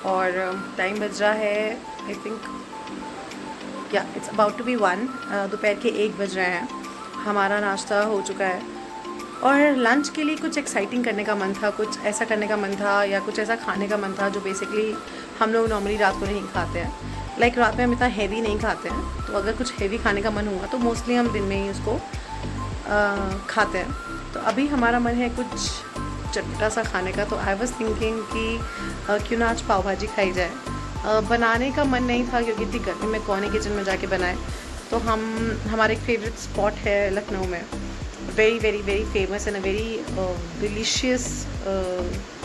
और टाइम बज रहा है आई थिंक या इट्स अबाउट टू बी 1, दोपहर के 1 बज रहे हैं। हमारा नाश्ता हो चुका है और लंच के लिए कुछ एक्साइटिंग करने का मन था, कुछ ऐसा करने का मन था या कुछ ऐसा खाने का मन था जो बेसिकली हम लोग नॉर्मली रात को नहीं खाते हैं। लाइक रात में हम इतना हैवी नहीं खाते हैं, तो अगर कुछ हैवी खाने का मन हुआ तो मोस्टली हम दिन में ही उसको खाते हैं। तो अभी हमारा मन है कुछ चटपटा सा खाने का, तो आई वॉज थिंकिंग कि क्यों ना आज पाव भाजी खाई जाए। बनाने का मन नहीं था क्योंकि इतनी गर्मी में कौन है किचन में जाके बनाए। तो हमारे एक फेवरेट स्पॉट है लखनऊ में, very very very famous and a very delicious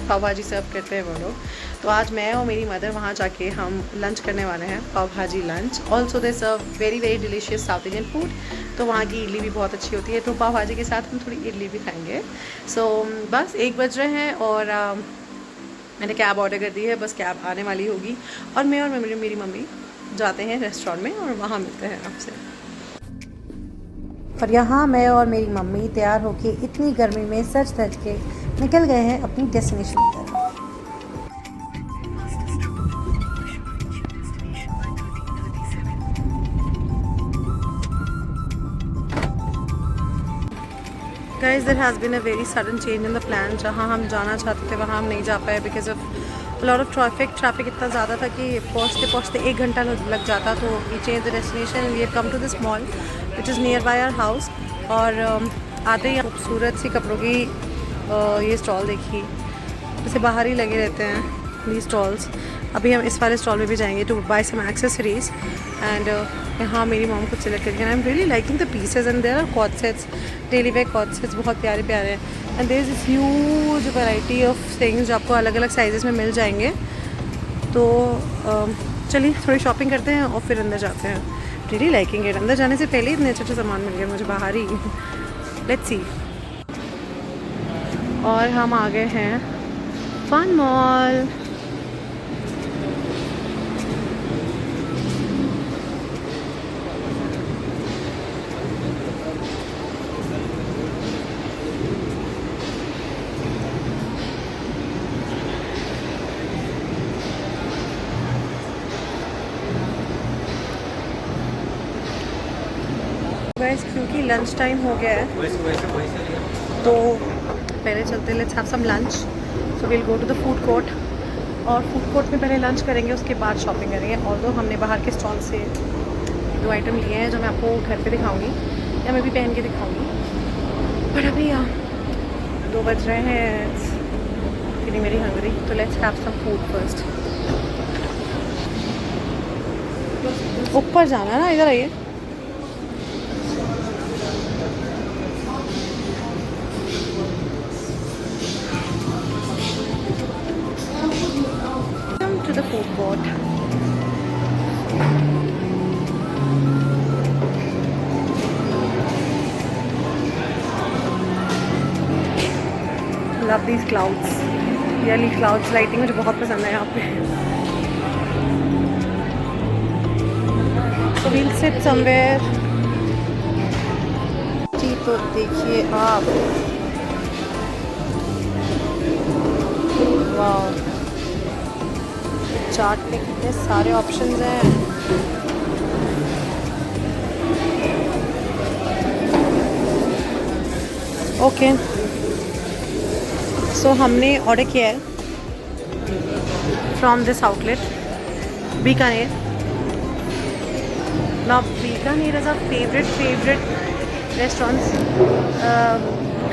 pav bhaji serve करते हैं वो लोग। तो आज मैं और मेरी मदर वहाँ जाके हम लंच करने वाले हैं, pav bhaji lunch. Also they serve very very delicious South Indian food, तो वहाँ की इडली भी बहुत अच्छी होती है, तो पाव भाजी के साथ हम थोड़ी इडली भी खाएंगे। सो बस 1 बज रहे हैं और मैंने कैब ऑर्डर कर दी है, बस कैब आने वाली होगी और मैं और मेरी मम्मी जाते हैं रेस्टोरेंट में और वहाँ मिलते हैं आपसे। और यहाँ मैं और मेरी मम्मी तैयार होके इतनी गर्मी में सच धज के निकल गए हैं अपनी डेस्टिनेशन की तरफ। Guys, there has been a very sudden change in the plan। जहाँ हम जाना चाहते थे वहाँ हम नहीं जा पाए because of lot of traffic इतना ज़्यादा था कि पहुँचते पहुँचते 1 घंटा लग जाता। तो we change the destination, we have come to this mall which is nearby our house. और आते ही खूबसूरत सी कपड़ों की ये स्टॉल देखी, जैसे बाहर ही लगे रहते हैं ये स्टॉल्स। अभी हम इस वाले स्टॉल में भी जाएंगे to buy some accessories and यहाँ मेरी मॉम खुद सेलेक्ट करके, I am really liking the pieces and there are coord sets, daily wear coord sets बहुत प्यारे प्यारे हैं। And there is this huge variety of things जो आपको अलग अलग साइजेस में मिल जाएंगे। तो चलिए थोड़ी शॉपिंग करते हैं और फिर अंदर जाते हैं। Really liking it. अंदर जाने से पहले इतने अच्छे अच्छे सामान मिल गए मुझे बाहर ही। Let's see. और हम आ गए हैं फन मॉल। क्योंकि लंच टाइम हो गया है तो पहले चलते, let's have some lunch. So will go to the food court और फूड कोर्ट में पहले लंच करेंगे, उसके बाद शॉपिंग करेंगे। ऑल्दो हमने बाहर के स्टॉल से 2 आइटम लिए हैं जो मैं आपको घर पे दिखाऊंगी या मैं भी पहन के दिखाऊंगी। बट अभी 2 बज रहे हैं, फीलिंग मेरी हंगरी, तो let's have some food first. ऊपर जाना है ना, इधर आइए। The food court. Love these clouds. Really clouds lighting मुझे बहुत पसंद है यहाँ पे। So we'll sit somewhere। जी तो देखिए आप, वाह, चाट में कितने सारे ऑप्शंस हैं। ओके, सो हमने ऑर्डर किया है from this outlet Bikaner. Now Bikaner is a favourite restaurants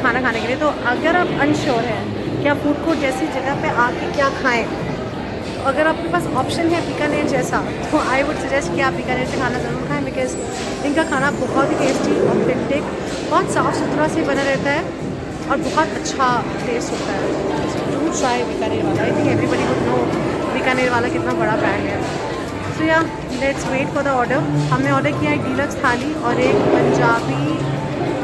खाना खाने के लिए। तो अगर आप अनश्योर हैं कि आप फूड कोर्ट जैसी जगह पे आके क्या खाएं, अगर आपके पास ऑप्शन है बीकानेर जैसा, तो आई वुड सजेस्ट कि आप बीकानेर से खाना ज़रूर खाएं बिकॉज इनका खाना बहुत ही टेस्टी, ऑथेंटिक, बहुत साफ़ सुथरा से बना रहता है और बहुत अच्छा टेस्ट होता है। डू ट्राई बीकानेर वाला। I think everybody would know Bikaner वाला कितना बड़ा ब्रांड है। So yeah let's wait for the order. हमने ऑर्डर किया एक डीलक्स थाली और एक पंजाबी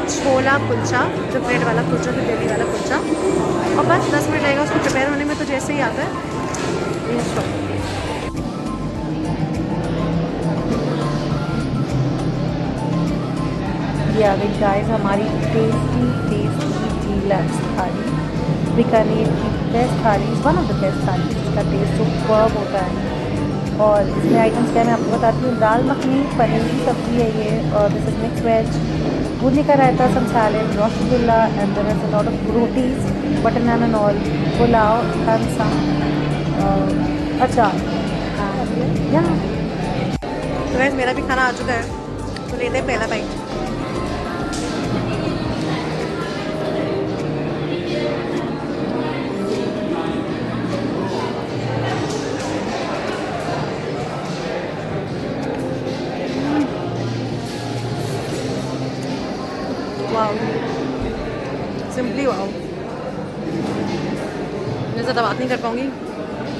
छोला कुलचा, जो ब्रेड वाला कुलचा, जो दिल्ली वाला कुलचा, और बस 10 मिनट लगेगा उसको प्रिपेयर होने में। तो जैसे ही आता है ये आ गई गाइस हमारी टेस्टी डीलक्स थाली, बीकानेर की बेस्ट थाली, वन ऑफ द बेस्ट थाली इसका टेस्ट सुपर्ब होता है। और इसमें आइटम्स क्या मैं आपको बताती हूँ। दाल मखनी, पनीर की सब्ज़ी है ये, और this is mix veg, boondi का raita, some salad, rasgulla, and there is a lot of rotis, butter naan and all, pulao, and some achar. तो वैसे मेरा भी खाना आ चुका है, तो लेते हैं पहला बाइट। Wow, simply wow. मैं ज़्यादा बात नहीं कर पाऊँगी,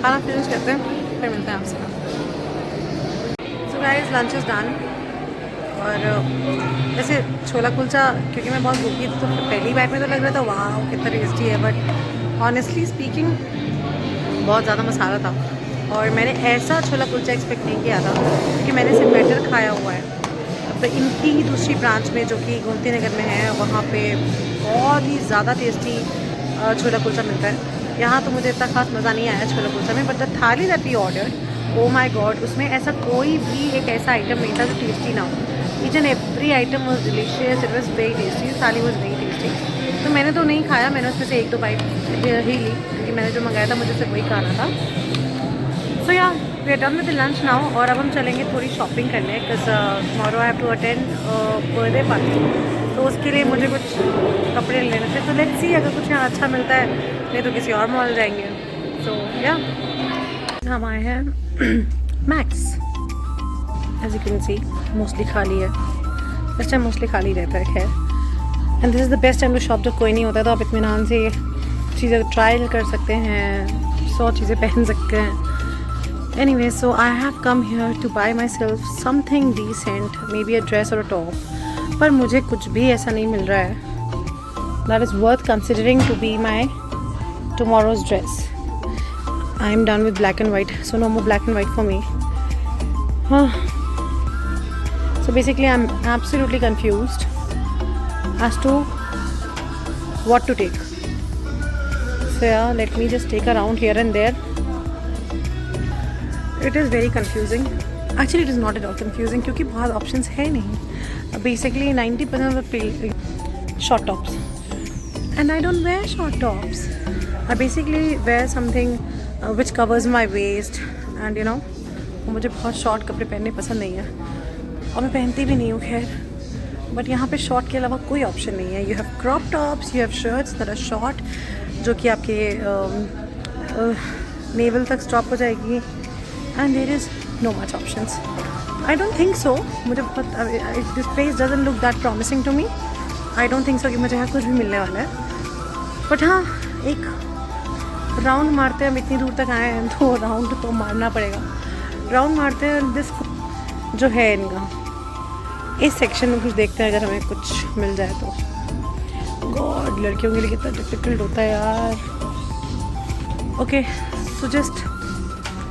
खाना फिनिश करते हैं, फिर मिलते हैं आपसे। So guys, lunch is done. और वैसे छोला कुलचा, क्योंकि मैं बहुत भूखी थी तो पहली बाइट में तो लग रहा था वाह कितना टेस्टी है, बट ऑनेस्टली स्पीकिंग बहुत ज़्यादा मसाला था। और मैंने ऐसा छोला कुलचा एक्सपेक्ट नहीं किया था, क्योंकि मैंने सिर्फ बैटर खाया हुआ है। तो इनकी ही दूसरी ब्रांच में जो कि गोमती नगर में है, वहाँ पे बहुत ही ज़्यादा टेस्टी छोला कुलचा मिलता है। यहाँ तो मुझे इतना खास मज़ा नहीं आया छोला कुलचा में, but the thali that we ordered, oh my god, उसमें ऐसा कोई भी एक ऐसा आइटम नहीं था जो टेस्टी ना हो। Each and every item was delicious, it was very tasty, थाली वॉज वेरी टेस्टी। तो मैंने तो नहीं खाया, मैंने उसमें से 1-2 बाइट ही ली, क्योंकि मैंने जो मंगाया था मुझे सिर्फ वही खाना था। So yeah we are done with the lunch now, और अब हम चलेंगे थोड़ी शॉपिंग करने, because tomorrow I have to attend birthday party. तो उसके लिए मुझे कुछ कपड़े लेने थे, तो लेट्स सी अगर कुछ यहाँ अच्छा मिलता है, नहीं तो किसी और मॉल जाएंगे। सो या हम आए हैं Max, as you can see mostly खाली है, इस टाइम मोस्टली खाली रहता है। खैर, and this is the best time to shop, जब कोई नहीं होता है तो आप इत्मीनान से चीज़ें ट्रायल कर सकते हैं, 100 चीज़ें पहन सकते हैं। Anyway, so I have come here to buy myself something decent, maybe a dress or a top. पर मुझे कुछ भी ऐसा नहीं मिल रहा है that is worth considering to be my tomorrow's dress. I am done with black and white, so no more black and white for me. So basically I'm absolutely confused as to what to take. So yeah, let me just take around here and there. It is very confusing. Actually, it is not at all confusing, क्योंकि बहुत options है नहीं. Basically, 90% of the short tops, and I don't wear short tops. I basically wear something which covers my waist, and you know, मुझे बहुत short कपड़े पहनने पसंद नहीं है, और मैं पहनती भी नहीं हूँ खैर। बट यहाँ पे शॉर्ट के अलावा कोई ऑप्शन नहीं है। You have crop tops, you have shirts that are short, जो कि आपके नेवल तक स्टॉप हो जाएगी, and there is no much options. I don't think so. मुझे बहुत this place doesn't look that promising to me. I don't think so कि मुझे यहाँ कुछ भी मिलने वाला है। But हाँ, एक राउंड मारते हैं, हम इतनी दूर तक आए हैं तो राउंड तो मारना पड़ेगा। राउंड मारते हैं दिस जो है इनका, इस सेक्शन में कुछ देखते हैं, अगर हमें कुछ मिल जाए तो। गॉड, लड़कियों के लिए कितना डिफिकल्ट होता है यार। ओके, सो जस्ट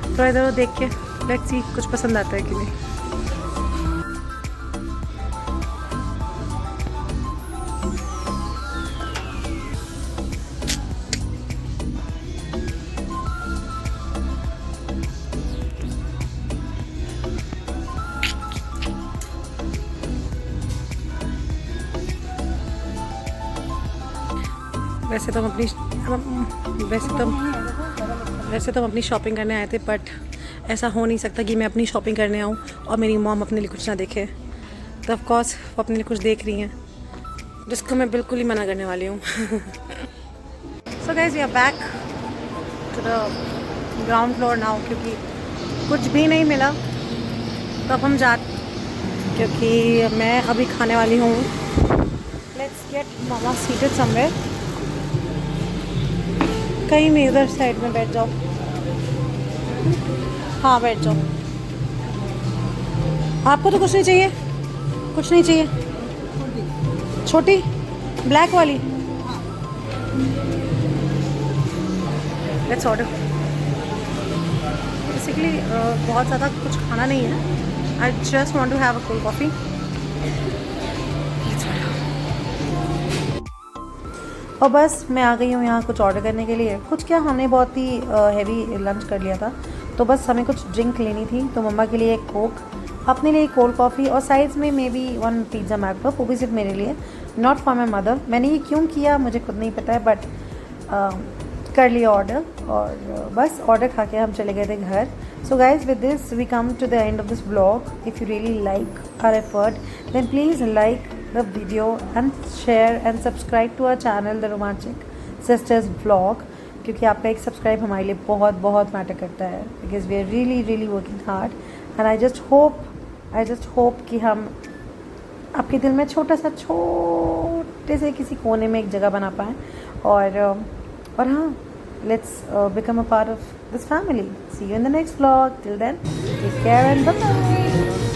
थोड़ा इधर देख के लेट्स सी कुछ पसंद आता है कि नहीं। वैसे तो हम अपनी शॉपिंग करने आए थे, बट ऐसा हो नहीं सकता कि मैं अपनी शॉपिंग करने आऊँ और मेरी मॉम अपने लिए कुछ ना देखे। तो ऑफ कोर्स वो अपने लिए कुछ देख रही हैं, जिसको मैं बिल्कुल ही मना करने वाली हूँ। So guys, we are back to the ground floor now, क्योंकि कुछ भी नहीं मिला। तो अब हम क्योंकि मैं अभी खाने वाली हूँ। Let's get mama seated somewhere, कहीं नहीं, उधर साइड में बैठ जाओ। हाँ, बैठ जाओ। आपको तो कुछ नहीं चाहिए? कुछ नहीं चाहिए? छोटी ब्लैक वाली? Let's order. बेसिकली बहुत ज़्यादा कुछ खाना नहीं है। I just want to have a cold coffee. और बस मैं आ गई हूँ यहाँ कुछ ऑर्डर करने के लिए। कुछ क्या, हमने बहुत ही हैवी लंच कर लिया था, तो बस हमें कुछ ड्रिंक लेनी थी। तो मम्मा के लिए एक कोक, अपने लिए कोल्ड कॉफ़ी और साइड्स में मे बी 1 पिज़्ज़ा मैकपफ, वो भी सिर्फ मेरे लिए, नॉट फॉर माई मदर। मैंने ये क्यों किया मुझे खुद नहीं पता है, बट कर लिया ऑर्डर। और बस ऑर्डर खा के हम चले गए थे घर। So guys, with this we come to the end of this blog. If you really like our effort, then please like the video and share and subscribe to our channel the romantic sisters blog, क्योंकि आपका एक subscribe हमारे लिए बहुत बहुत matter करता है, because we are really really working hard. And I just hope कि हम आपके दिल में छोटे से किसी कोने में एक जगह बना पाएँ। और हाँ, let's become a part of this family. See you in the next vlog. Till then, take care and bye-bye.